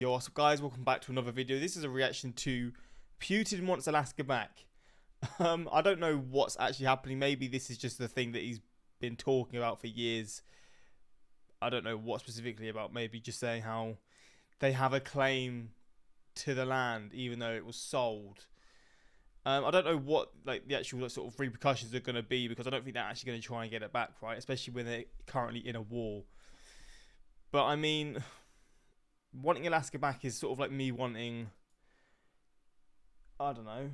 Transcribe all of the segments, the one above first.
Yo, what's up guys, welcome back to another video. This is a reaction to Putin wants Alaska back. I don't know what's actually happening. Maybe this is just the thing that he's been talking about for years. I don't know what specifically about. Maybe just saying how they have a claim to the land even though it was sold. I don't know what the actual sort of repercussions are going to be, because I don't think they're actually going to try and get it back, right? Especially when they're currently in a war. But I mean, wanting Alaska back is sort of like me wanting, I don't know,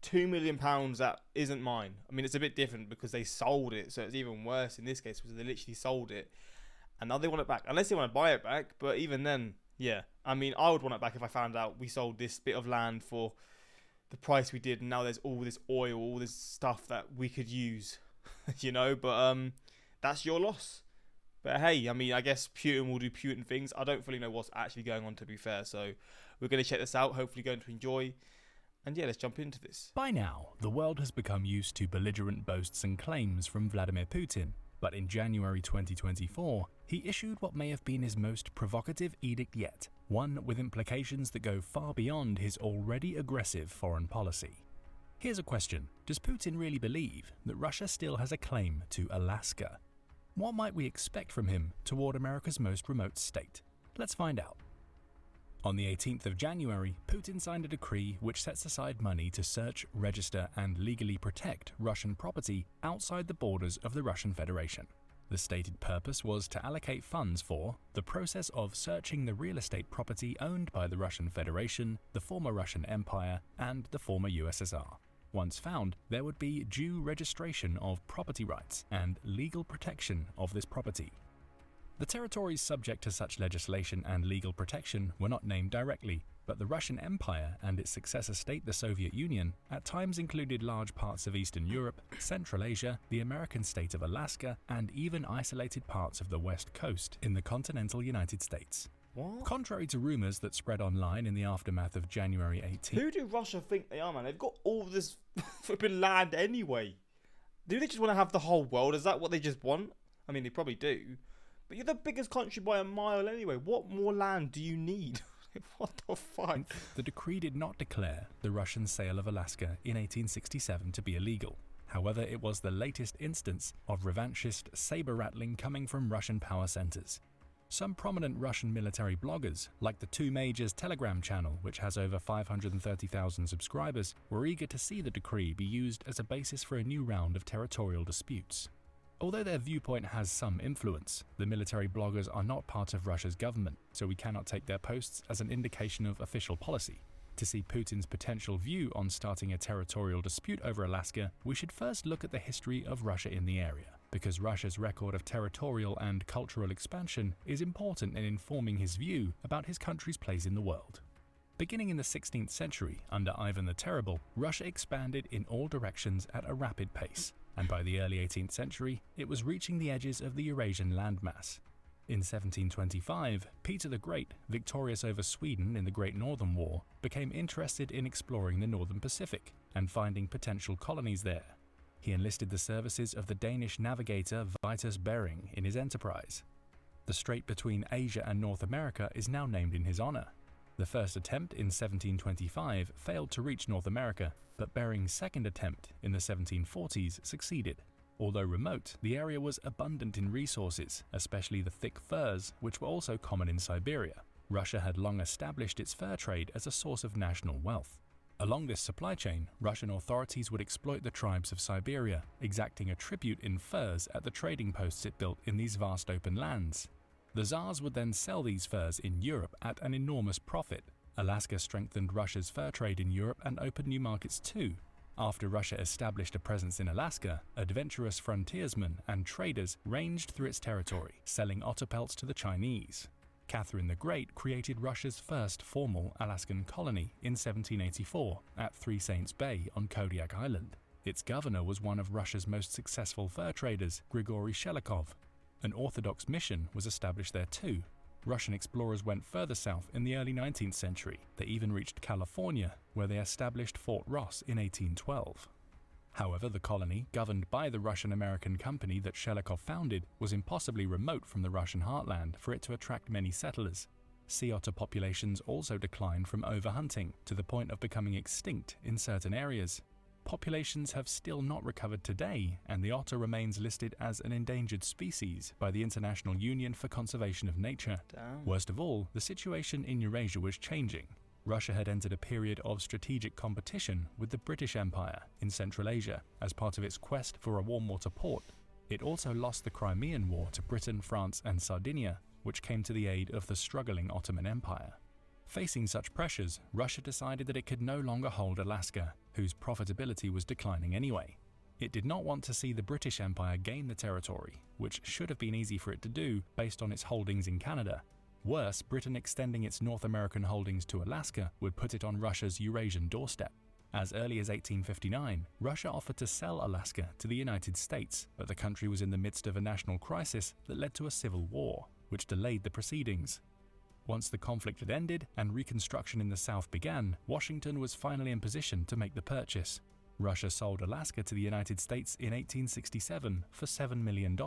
£2 million that isn't mine. I mean, it's a bit different because they sold it, so it's even worse in this case because they literally sold it. And now they want it back, unless they want to buy it back. But even then, yeah. I mean, I would want it back if I found out we sold this bit of land for the price we did, and now there's all this oil, all this stuff that we could use, you know. But that's your loss. But hey, I mean, I guess Putin will do Putin things. I don't fully know what's actually going on, to be fair. So we're going to check this out. Hopefully going to enjoy. And yeah, let's jump into this. By now, the world has become used to belligerent boasts and claims from Vladimir Putin. But in January 2024, he issued what may have been his most provocative edict yet, one with implications that go far beyond his already aggressive foreign policy. Here's a question. Does Putin really believe that Russia still has a claim to Alaska? What might we expect from him toward America's most remote state? Let's find out. On the 18th of January, Putin signed a decree which sets aside money to search, register, and legally protect Russian property outside the borders of the Russian Federation. The stated purpose was to allocate funds for the process of searching the real estate property owned by the Russian Federation, the former Russian Empire, and the former USSR. Once found, there would be due registration of property rights and legal protection of this property. The territories subject to such legislation and legal protection were not named directly, but the Russian Empire and its successor state, the Soviet Union, at times included large parts of Eastern Europe, Central Asia, the American state of Alaska, and even isolated parts of the West Coast in the continental United States. What? Contrary to rumors that spread online in the aftermath of January 18th, Who do Russia think they are, man? They've got all this flipping land anyway. Do they just want to have the whole world? Is that what they just want? I mean, they probably do. But you're the biggest country by a mile anyway. What more land do you need? What the fuck? The decree did not declare the Russian sale of Alaska in 1867 to be illegal. However, it was the latest instance of revanchist saber-rattling coming from Russian power centers. Some prominent Russian military bloggers, like the Two Majors Telegram channel, which has over 530,000 subscribers, were eager to see the decree be used as a basis for a new round of territorial disputes. Although their viewpoint has some influence, the military bloggers are not part of Russia's government, so we cannot take their posts as an indication of official policy. To see Putin's potential view on starting a territorial dispute over Alaska, we should first look at the history of Russia in the area, because Russia's record of territorial and cultural expansion is important in informing his view about his country's place in the world. Beginning in the 16th century, under Ivan the Terrible, Russia expanded in all directions at a rapid pace, and by the early 18th century, it was reaching the edges of the Eurasian landmass. In 1725, Peter the Great, victorious over Sweden in the Great Northern War, became interested in exploring the Northern Pacific and finding potential colonies there. He enlisted the services of the Danish navigator Vitus Bering in his enterprise. The strait between Asia and North America is now named in his honor. The first attempt in 1725 failed to reach North America, but Bering's second attempt in the 1740s succeeded. Although remote, the area was abundant in resources, especially the thick furs, which were also common in Siberia. Russia had long established its fur trade as a source of national wealth. Along this supply chain, Russian authorities would exploit the tribes of Siberia, exacting a tribute in furs at the trading posts it built in these vast open lands. The Tsars would then sell these furs in Europe at an enormous profit. Alaska strengthened Russia's fur trade in Europe and opened new markets too. After Russia established a presence in Alaska, adventurous frontiersmen and traders ranged through its territory, selling otter pelts to the Chinese. Catherine the Great created Russia's first formal Alaskan colony in 1784 at Three Saints Bay on Kodiak Island. Its governor was one of Russia's most successful fur traders, Grigory Shelikhov. An Orthodox mission was established there too. Russian explorers went further south in the early 19th century. They even reached California, where they established Fort Ross in 1812. However, the colony, governed by the Russian-American company that Shelikhov founded, was impossibly remote from the Russian heartland for it to attract many settlers. Sea otter populations also declined from overhunting to the point of becoming extinct in certain areas. Populations have still not recovered today, and the otter remains listed as an endangered species by the International Union for Conservation of Nature. Damn. Worst of all, the situation in Eurasia was changing. Russia had entered a period of strategic competition with the British Empire in Central Asia as part of its quest for a warm water port. It also lost the Crimean War to Britain, France, and Sardinia, which came to the aid of the struggling Ottoman Empire. Facing such pressures, Russia decided that it could no longer hold Alaska, whose profitability was declining anyway. It did not want to see the British Empire gain the territory, which should have been easy for it to do based on its holdings in Canada. Worse, Britain extending its North American holdings to Alaska would put it on Russia's Eurasian doorstep. As early as 1859, Russia offered to sell Alaska to the United States, but the country was in the midst of a national crisis that led to a civil war, which delayed the proceedings. Once the conflict had ended and reconstruction in the South began, Washington was finally in position to make the purchase. Russia sold Alaska to the United States in 1867 for $7 million,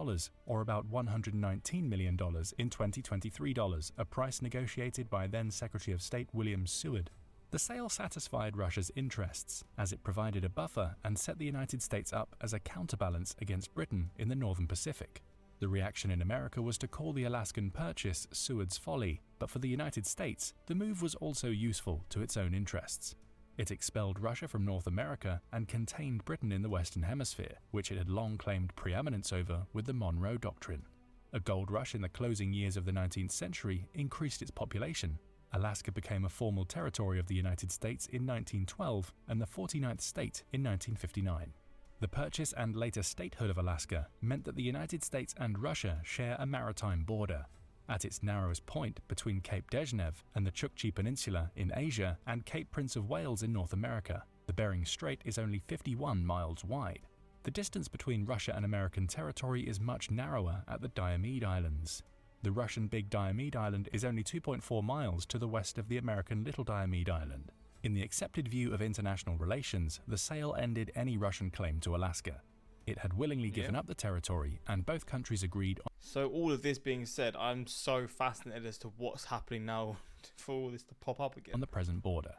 or about $119 million in 2023 dollars, a price negotiated by then Secretary of State William Seward. The sale satisfied Russia's interests, as it provided a buffer and set the United States up as a counterbalance against Britain in the Northern Pacific. The reaction in America was to call the Alaskan purchase Seward's folly, but for the United States, the move was also useful to its own interests. It expelled Russia from North America and contained Britain in the Western Hemisphere, which it had long claimed preeminence over with the Monroe Doctrine. A gold rush in the closing years of the 19th century increased its population. Alaska became a formal territory of the United States in 1912 and the 49th state in 1959. The purchase and later statehood of Alaska meant that the United States and Russia share a maritime border. At its narrowest point between Cape Dezhnev and the Chukchi Peninsula in Asia and Cape Prince of Wales in North America, the Bering Strait is only 51 miles wide. The distance between Russia and American territory is much narrower at the Diomede Islands. The Russian Big Diomede Island is only 2.4 miles to the west of the American Little Diomede Island. In the accepted view of international relations, the sale ended any Russian claim to Alaska. It had willingly given up the territory, and both countries agreed on. So all of this being said, I'm so fascinated as to what's happening now for all this to pop up again. On the present border.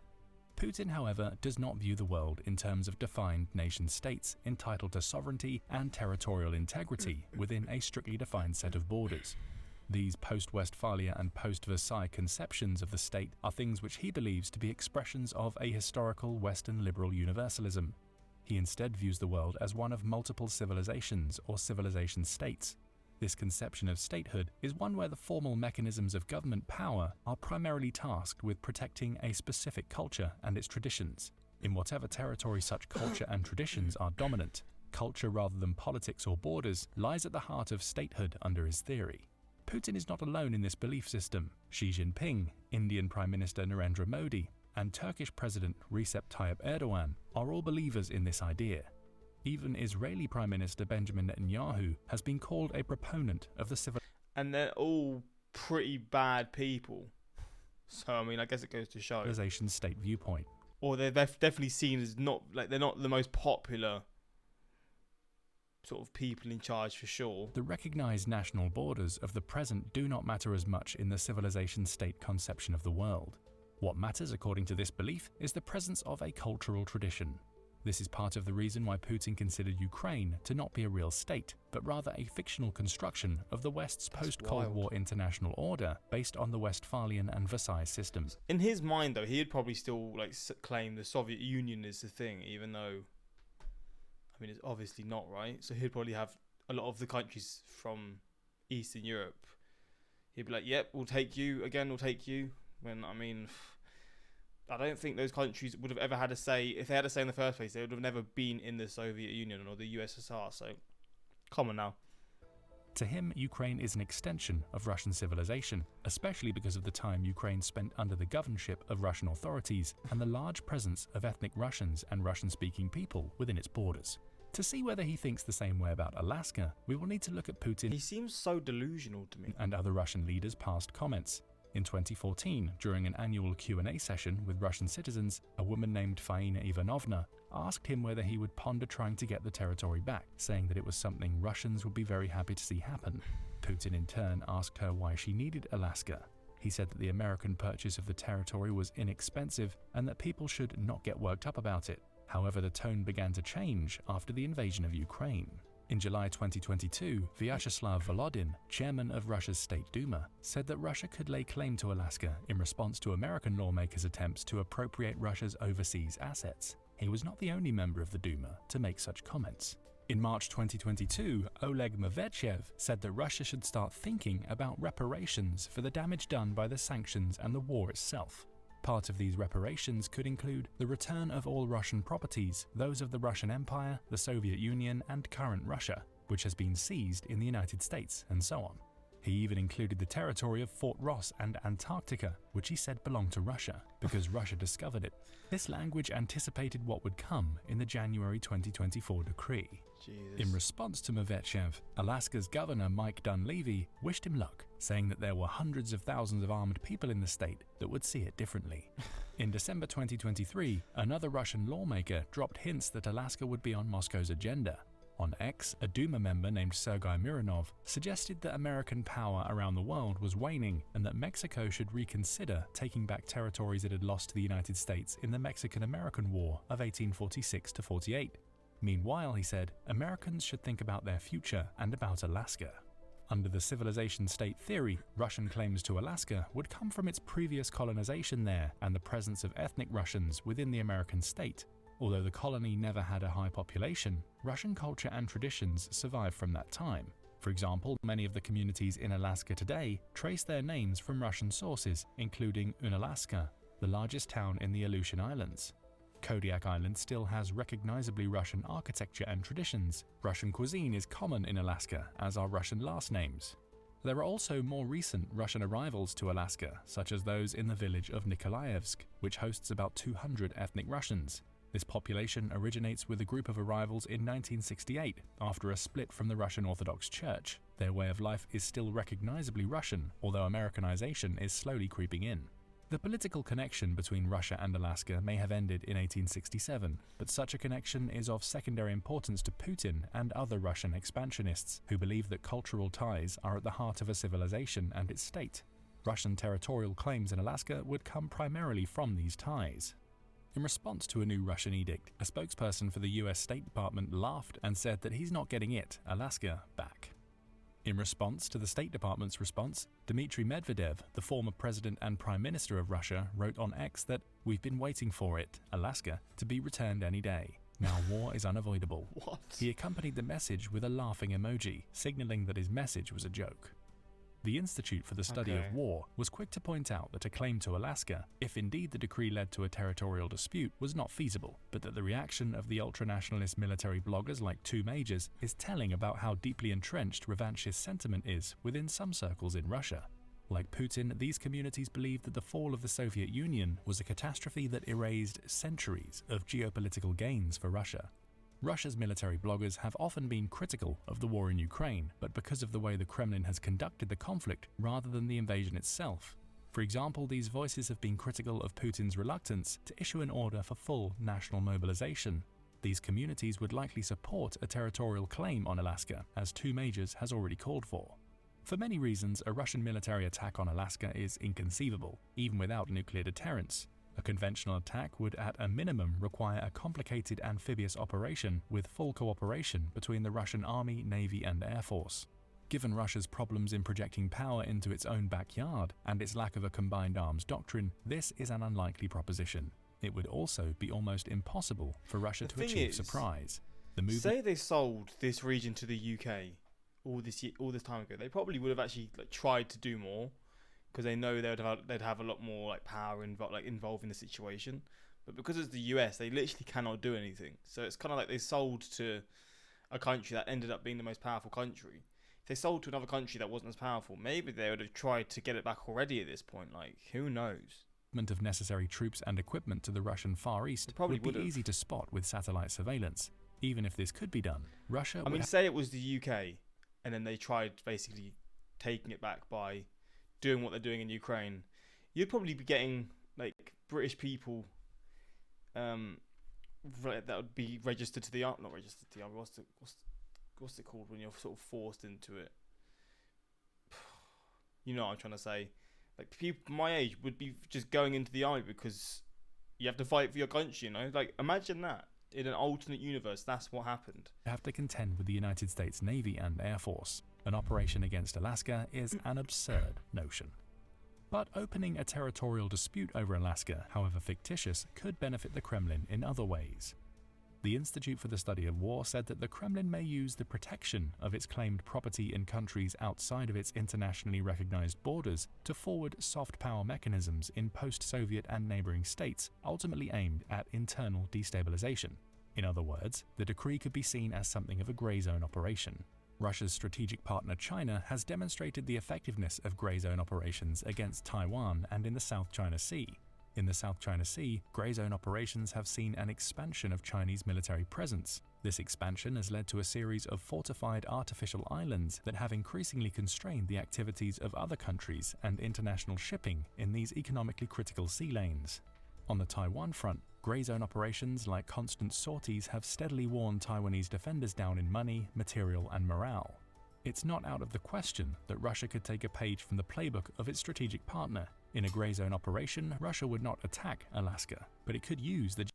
Putin, however, does not view the world in terms of defined nation-states entitled to sovereignty and territorial integrity within a strictly defined set of borders. These post-Westphalia and post-Versailles conceptions of the state are things which he believes to be expressions of a historical Western liberal universalism. He instead views the world as one of multiple civilizations or civilization states. This conception of statehood is one where the formal mechanisms of government power are primarily tasked with protecting a specific culture and its traditions. In whatever territory such culture and traditions are dominant, culture rather than politics or borders lies at the heart of statehood under his theory. Putin is not alone in this belief system. Xi Jinping, Indian Prime Minister Narendra Modi, and Turkish President Recep Tayyip Erdogan are all believers in this idea. Even Israeli Prime Minister Benjamin Netanyahu has been called a proponent of the And they're all pretty bad people. So, I mean, I guess it goes to show. civilization state viewpoint. Or they're definitely seen as not, like, they're not the most popular sort of people in charge for sure. The recognized national borders of the present do not matter as much in the civilization state conception of the world. What matters, according to this belief, is the presence of a cultural tradition. This is part of the reason why Putin considered Ukraine to not be a real state, but rather a fictional construction of the West's post-Cold War international order based on the Westphalian and Versailles systems. In his mind, though, he'd probably still claim the Soviet Union is the thing, even though, I mean, it's obviously not, right? So he'd probably have a lot of the countries from Eastern Europe. He'd be like, yep, we'll take you. Again, we'll take you. When, I mean, I don't think those countries would have ever had a say. If they had a say in the first place, they would have never been in the Soviet Union or the USSR. So, come on now. To him, Ukraine is an extension of Russian civilization, especially because of the time Ukraine spent under the governorship of Russian authorities and the large presence of ethnic Russians and Russian-speaking people within its borders. To see whether he thinks the same way about Alaska, we will need to look at Putin. He seems so delusional to me. And other Russian leaders' past comments. In 2014, during an annual Q&A session with Russian citizens, a woman named Faina Ivanovna asked him whether he would ponder trying to get the territory back, saying that it was something Russians would be very happy to see happen. Putin in turn asked her why she needed Alaska. He said that the American purchase of the territory was inexpensive and that people should not get worked up about it. However, the tone began to change after the invasion of Ukraine. In July 2022, Vyacheslav Volodin, chairman of Russia's State Duma, said that Russia could lay claim to Alaska in response to American lawmakers' attempts to appropriate Russia's overseas assets. He was not the only member of the Duma to make such comments. In March 2022, Oleg Medvedev said that Russia should start thinking about reparations for the damage done by the sanctions and the war itself. Part of these reparations could include the return of all Russian properties, those of the Russian Empire, the Soviet Union, and current Russia, which has been seized in the United States, and so on. He even included the territory of Fort Ross and Antarctica, which he said belonged to Russia, because Russia discovered it. This language anticipated what would come in the January 2024 decree. Jesus. In response to Medvedev, Alaska's governor Mike Dunleavy wished him luck, saying that there were hundreds of thousands of armed people in the state that would see it differently. In December 2023, another Russian lawmaker dropped hints that Alaska would be on Moscow's agenda. On X, a Duma member named Sergei Mironov suggested that American power around the world was waning and that Mexico should reconsider taking back territories it had lost to the United States in the Mexican-American War of 1846-48. Meanwhile, he said, Americans should think about their future and about Alaska. Under the civilization state theory, Russian claims to Alaska would come from its previous colonization there and the presence of ethnic Russians within the American state. Although the colony never had a high population, Russian culture and traditions survived from that time. For example, many of the communities in Alaska today trace their names from Russian sources, including Unalaska, the largest town in the Aleutian Islands. Kodiak Island still has recognizably Russian architecture and traditions. Russian cuisine is common in Alaska, as are Russian last names. There are also more recent Russian arrivals to Alaska, such as those in the village of Nikolaevsk, which hosts about 200 ethnic Russians. This population originates with a group of arrivals in 1968, after a split from the Russian Orthodox Church. Their way of life is still recognizably Russian, although Americanization is slowly creeping in. The political connection between Russia and Alaska may have ended in 1867, but such a connection is of secondary importance to Putin and other Russian expansionists who believe that cultural ties are at the heart of a civilization and its state. Russian territorial claims in Alaska would come primarily from these ties. In response to a new Russian edict, a spokesperson for the US State Department laughed and said that he's not getting it, Alaska, back. In response to the State Department's response, Dmitry Medvedev, the former president and prime minister of Russia, wrote on X that we've been waiting for it, Alaska, to be returned any day. Now war is unavoidable. What? He accompanied the message with a laughing emoji, signaling that his message was a joke. The Institute for the Study of War was quick to point out that a claim to Alaska, if indeed the decree led to a territorial dispute, was not feasible, but that the reaction of the ultranationalist military bloggers like Two Majors is telling about how deeply entrenched revanchist sentiment is within some circles in Russia. Like Putin, these communities believe that the fall of the Soviet Union was a catastrophe that erased centuries of geopolitical gains for Russia. Russia's military bloggers have often been critical of the war in Ukraine, but because of the way the Kremlin has conducted the conflict rather than the invasion itself. For example, these voices have been critical of Putin's reluctance to issue an order for full national mobilization. These communities would likely support a territorial claim on Alaska, as Two Majors has already called for. For many reasons, a Russian military attack on Alaska is inconceivable, even without nuclear deterrence. A conventional attack would at a minimum require a complicated amphibious operation with full cooperation between the Russian Army, Navy and Air Force. Given Russia's problems in projecting power into its own backyard and its lack of a combined arms doctrine, this is an unlikely proposition. It would also be almost impossible for Russia to achieve surprise. Say they sold this region to the UK all this time ago, they probably would have actually tried to do more, because they know they'd have a lot more power involved in the situation. But because it's the US, they literally cannot do anything. So it's kind of like they sold to a country that ended up being the most powerful country. If they sold to another country that wasn't as powerful, maybe they would have tried to get it back already at this point. Who knows? Of necessary troops and equipment to the Russian Far East would be easy to spot with satellite surveillance. Even if this could be done, Russia say it was the UK, and then they tried basically taking it back by doing what they're doing in Ukraine, you'd probably be getting British people that would be registered to the army. Not registered to the army. What's it called when you're sort of forced into it? You know what I'm trying to say. Like people my age would be just going into the army because you have to fight for your country. Like imagine that in an alternate universe. That's what happened. Have to contend with the United States Navy and Air Force. An operation against Alaska is an absurd notion. But opening a territorial dispute over Alaska, however fictitious, could benefit the Kremlin in other ways. The Institute for the Study of War said that the Kremlin may use the protection of its claimed property in countries outside of its internationally recognized borders to forward soft power mechanisms in post-Soviet and neighboring states, ultimately aimed at internal destabilization. In other words, the decree could be seen as something of a grey zone operation. Russia's strategic partner China has demonstrated the effectiveness of grey zone operations against Taiwan and in the South China Sea. In the South China Sea, grey zone operations have seen an expansion of Chinese military presence. This expansion has led to a series of fortified artificial islands that have increasingly constrained the activities of other countries and international shipping in these economically critical sea lanes. On the Taiwan front, grey zone operations like constant sorties have steadily worn Taiwanese defenders down in money, material and morale. It's not out of the question that Russia could take a page from the playbook of its strategic partner. In a grey zone operation, Russia would not attack Alaska, but it could use the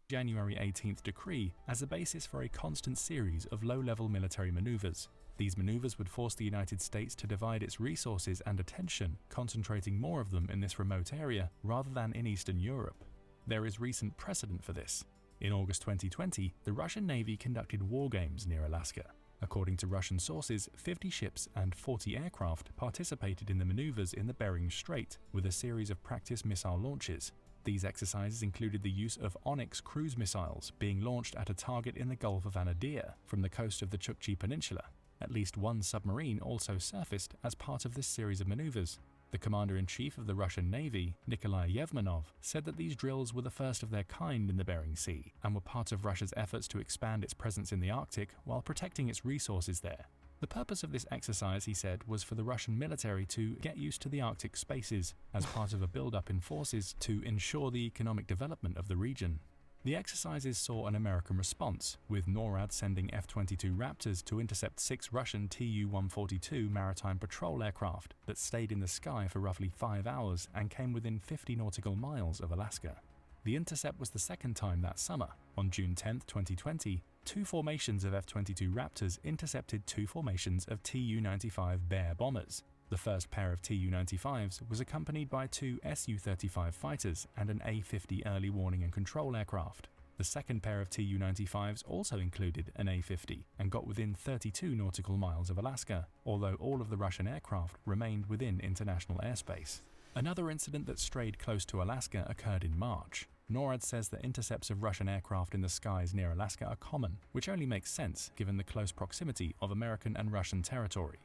January 18th decree as a basis for a constant series of low-level military maneuvers. These maneuvers would force the United States to divide its resources and attention, concentrating more of them in this remote area rather than in Eastern Europe. There is recent precedent for this. In August 2020, the Russian Navy conducted war games near Alaska. According to Russian sources, 50 ships and 40 aircraft participated in the maneuvers in the Bering Strait with a series of practice missile launches. These exercises included the use of Onyx cruise missiles being launched at a target in the Gulf of Anadyr from the coast of the Chukchi Peninsula. At least one submarine also surfaced as part of this series of maneuvers. The commander-in-chief of the Russian Navy, Nikolai Yevmenov, said that these drills were the first of their kind in the Bering Sea and were part of Russia's efforts to expand its presence in the Arctic while protecting its resources there. The purpose of this exercise, he said, was for the Russian military to get used to the Arctic spaces as part of a build-up in forces to ensure the economic development of the region. The exercises saw an American response, with NORAD sending F-22 Raptors to intercept 6 Russian Tu-142 maritime patrol aircraft that stayed in the sky for roughly 5 hours and came within 50 nautical miles of Alaska. The intercept was the second time that summer. On June 10, 2020, 2 formations of F-22 Raptors intercepted 2 formations of Tu-95 Bear bombers. The first pair of Tu-95s was accompanied by 2 Su-35 fighters and an A-50 early warning and control aircraft. The second pair of Tu-95s also included an A-50 and got within 32 nautical miles of Alaska, although all of the Russian aircraft remained within international airspace. Another incident that strayed close to Alaska occurred in March. NORAD says that intercepts of Russian aircraft in the skies near Alaska are common, which only makes sense given the close proximity of American and Russian territory.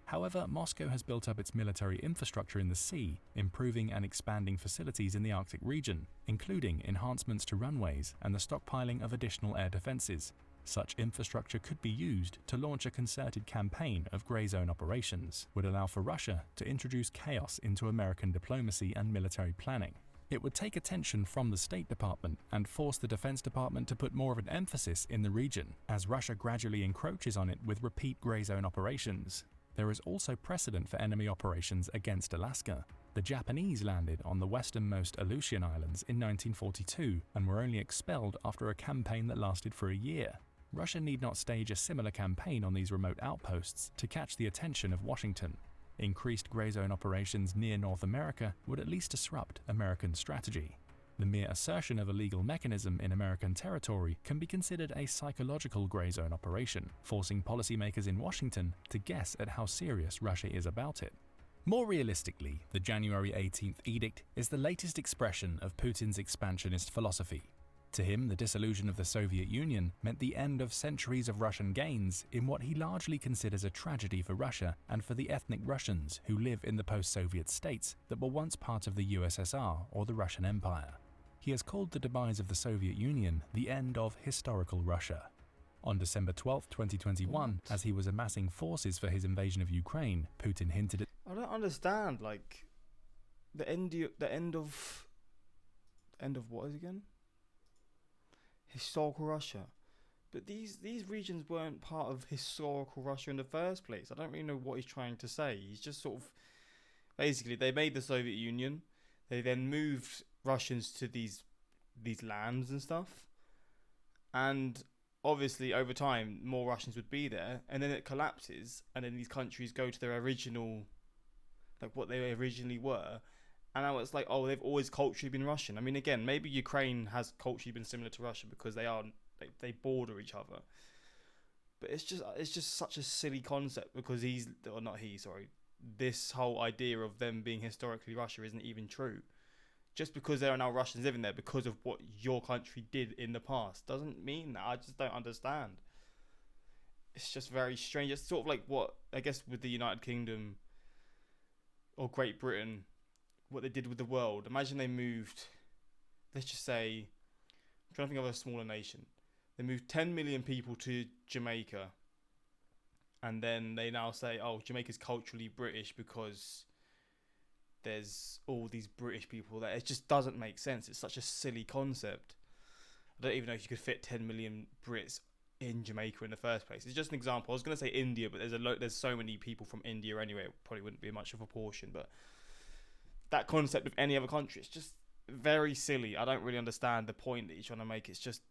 However, Moscow has built up its military infrastructure in the sea, improving and expanding facilities in the Arctic region, including enhancements to runways and the stockpiling of additional air defenses. Such infrastructure could be used to launch a concerted campaign of grey zone operations, would allow for Russia to introduce chaos into American diplomacy and military planning. It would take attention from the State Department and force the Defense Department to put more of an emphasis in the region, as Russia gradually encroaches on it with repeat grey zone operations. There is also precedent for enemy operations against Alaska. The Japanese landed on the westernmost Aleutian Islands in 1942 and were only expelled after a campaign that lasted for a year. Russia need not stage a similar campaign on these remote outposts to catch the attention of Washington. Increased grey zone operations near North America would at least disrupt American strategy. The mere assertion of a legal mechanism in American territory can be considered a psychological grey zone operation, forcing policymakers in Washington to guess at how serious Russia is about it. More realistically, the January 18th edict is the latest expression of Putin's expansionist philosophy. To him, the dissolution of the Soviet Union meant the end of centuries of Russian gains in what he largely considers a tragedy for Russia and for the ethnic Russians who live in the post-Soviet states that were once part of the USSR or the Russian Empire. He has called the demise of the Soviet Union the end of historical Russia. On December 12, 2021, as he was amassing forces for his invasion of Ukraine, Putin hinted at... I don't understand, like, the end of what is it again? Historical Russia. But these regions weren't part of historical Russia in the first place. I don't really know what he's trying to say. He's just sort of basically they made the Soviet Union. They then moved Russians to these lands and stuff, and obviously over time more Russians would be there, and then it collapses, and then these countries go to their original, like what they originally were, and now it's like, oh, they've always culturally been Russian. I mean, again, maybe Ukraine has culturally been similar to Russia because they border each other, but it's just such a silly concept because this whole idea of them being historically Russia isn't even true. Just because there are now Russians living there because of what your country did in the past doesn't mean that. I just don't understand. It's just very strange. It's sort of like what, I guess, with the United Kingdom or Great Britain, what they did with the world. Imagine they moved, let's just say, I'm trying to think of a smaller nation. They moved 10 million people to Jamaica, and then they now say, oh, Jamaica's culturally British because there's all these British people there. It just doesn't make sense. It's such a silly concept. I don't even know if you could fit 10 million Brits in Jamaica in the first place. It's just an example. I was going to say India, but there's so many people from India anyway. It probably wouldn't be much of a portion. But that concept of any other country, it's just very silly. I don't really understand the point that you're trying to make. It's just,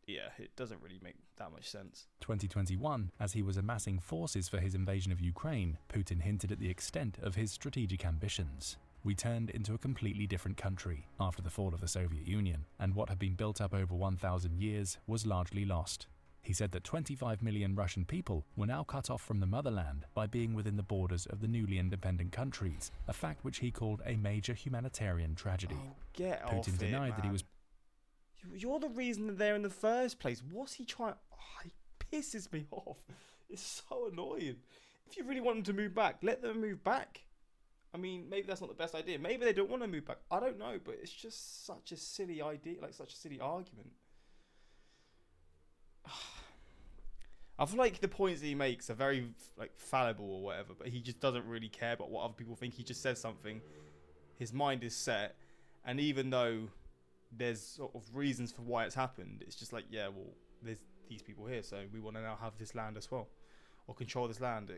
yeah, it doesn't really make that much sense. 2021, as he was amassing forces for his invasion of Ukraine, Putin hinted at the extent of his strategic ambitions. We turned into a completely different country after the fall of the Soviet Union, and what had been built up over 1,000 years was largely lost. He said that 25 million Russian people were now cut off from the motherland by being within the borders of the newly independent countries, a fact which he called a major humanitarian tragedy. Oh, get Putin off it, denied man. that he was... You're the reason they're there in the first place. What's he trying... Oh, it pisses me off. It's so annoying. If you really want them to move back, let them move back. I mean, maybe that's not the best idea. Maybe they don't want to move back. I don't know, but it's just such a silly idea, like such a silly argument. I feel like the points that he makes are very fallible or whatever, but he just doesn't really care about what other people think. He just says something. His mind is set, and even though there's sort of reasons for why it's happened, it's just like, yeah, well, there's these people here, so we want to now have this land as well, or control this land.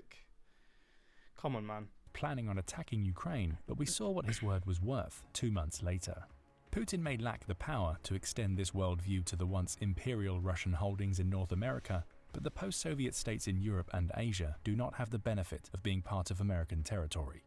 Come on, man. Planning on attacking Ukraine, but we saw what his word was worth 2 months later. Putin may lack the power to extend this worldview to the once imperial Russian holdings in North America, but the post-Soviet states in Europe and Asia do not have the benefit of being part of American territory.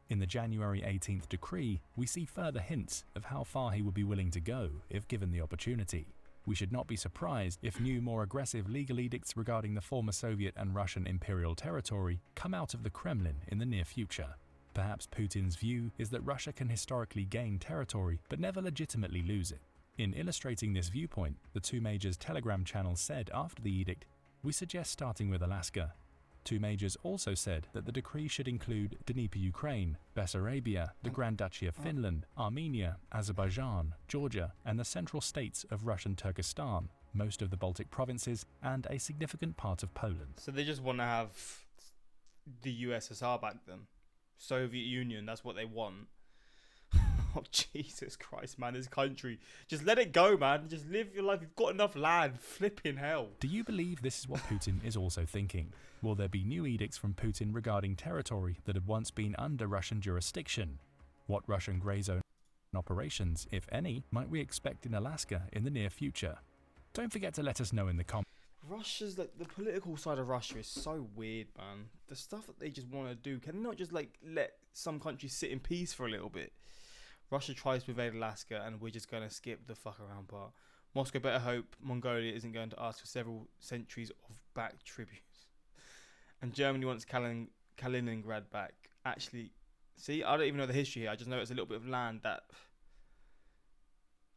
In the January 18th decree, we see further hints of how far he would be willing to go if given the opportunity. We should not be surprised if new, more aggressive legal edicts regarding the former Soviet and Russian imperial territory come out of the Kremlin in the near future. Perhaps Putin's view is that Russia can historically gain territory but never legitimately lose it. In illustrating this viewpoint, the two majors' Telegram channels said after the edict, "We suggest starting with Alaska." Two majors also said that the decree should include Dnieper, Ukraine, Bessarabia, the Grand Duchy of Finland, Armenia, Azerbaijan, Georgia, and the central states of Russian Turkestan, most of the Baltic provinces, and a significant part of Poland. So they just want to have the USSR back then. Soviet Union, that's what they want. Oh, Jesus Christ, man, this country. Just let it go, man. Just live your life. You've got enough land. Flipping hell. Do you believe this is what Putin is also thinking? Will there be new edicts from Putin regarding territory that had once been under Russian jurisdiction? What Russian grey zone operations, if any, might we expect in Alaska in the near future? Don't forget to let us know in the comments. Russia's, the political side of Russia is so weird, man. The stuff that they just want to do. Can they not just, let some countries sit in peace for a little bit? Russia tries to invade Alaska, and we're just going to skip the fuck around part. Moscow better hope Mongolia isn't going to ask for several centuries of back tributes. And Germany wants Kaliningrad back. Actually, see, I don't even know the history here. I just know it's a little bit of land that...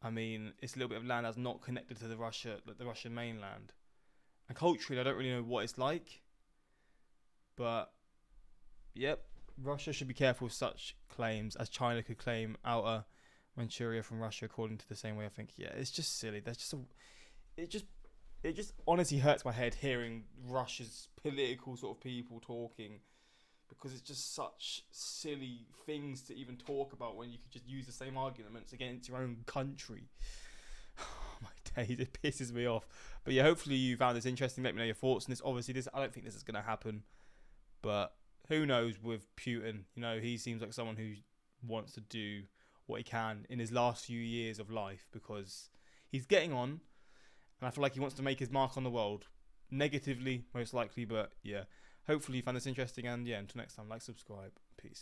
it's a little bit of land that's not connected to the Russian mainland. And culturally, I don't really know what it's like. But, yep. Russia should be careful with such claims, as China could claim outer Manchuria from Russia according to the same way. I think, yeah, it's just silly. It just honestly hurts my head hearing Russia's political sort of people talking, because it's just such silly things to even talk about when you could just use the same arguments against your own country. Oh my days, it pisses me off. But yeah, hopefully you found this interesting. Let me know your thoughts on this. Obviously, I don't think this is going to happen, but who knows with Putin? You know, he seems like someone who wants to do what he can in his last few years of life, because he's getting on, and I feel like he wants to make his mark on the world. Negatively, most likely, but yeah. Hopefully you found this interesting, and yeah, until next time, like, subscribe. Peace.